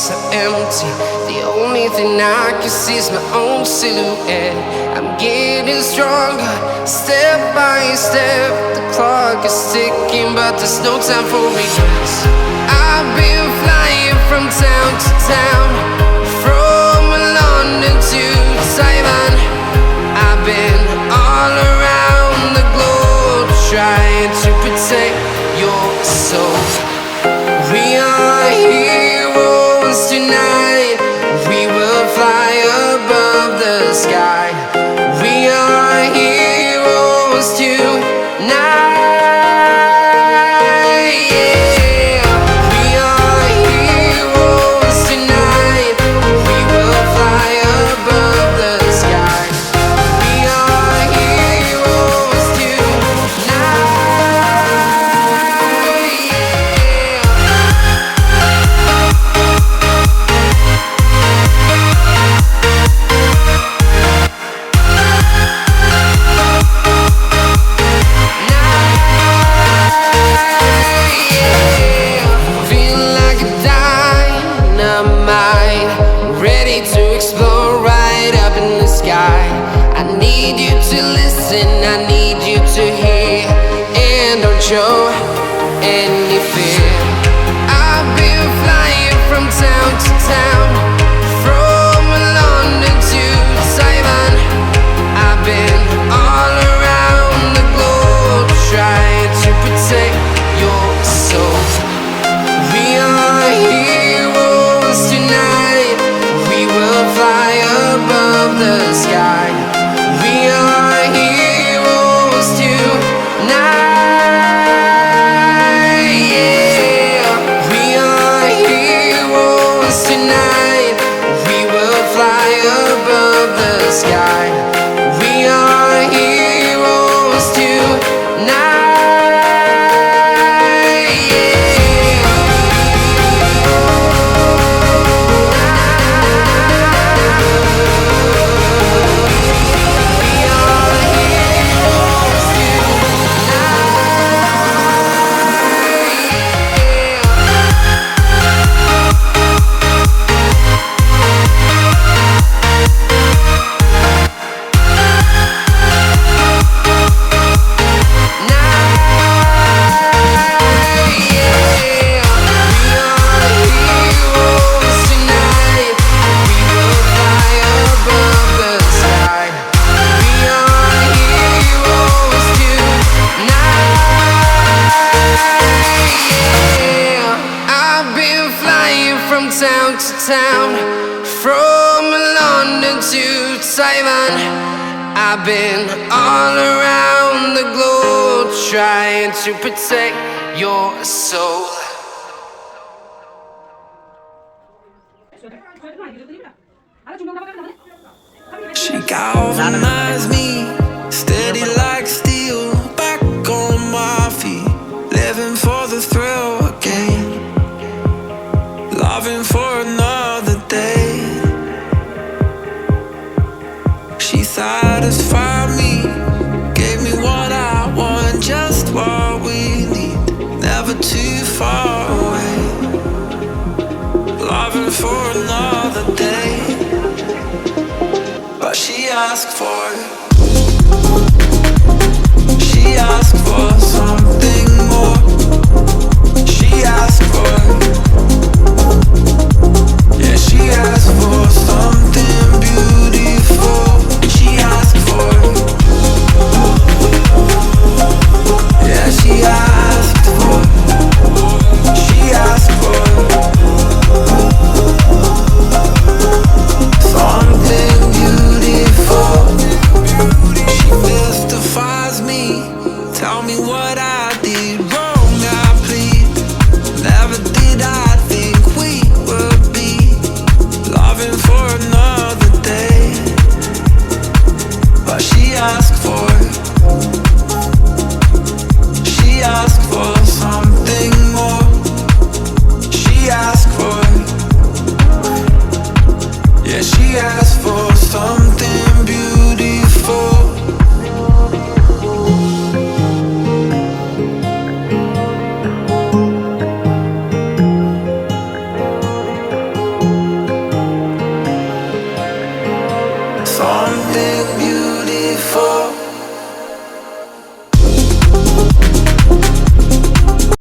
so empty. The only thing I can see is my own silhouette. I'm getting stronger, step by step. The clock is ticking, but there's no time for regrets. I've been flying from town to town, from London to Taiwan. I've been all around the globe, trying to protect your soul. We are heroes tonight. We will fly above the sky. We are heroes tonight. Yeah. We are heroes tonight. We will fly above the sky. We are heroes tonight. I need you to listen, I need you to hear, and don't show any fear. I've been flying from town to town, from London to Taiwan. I've been all around the globe, trying to protect your soul. We are heroes tonight. We will fly above the sky. We are heroes tonight. Yeah. We are heroes tonight. We will fly above the sky. We are heroes tonight. Town to town, from London to Taiwan. I've been all around the globe, trying to protect your soul. She galvanized me, steady like steel, back on my feet, living for the thrill again. Loving for another day. She satisfied me, gave me what I want, just what we need, never too far away. Loving for another day, but she asked for it. She asked for something more. She asked for it. Yeah, she asked for something beautiful. She asked for it. Yeah, she asked for it. She asked for it. Something beautiful. She mystifies me. Tell me what I did wrong, I plead. Never did I think something beautiful.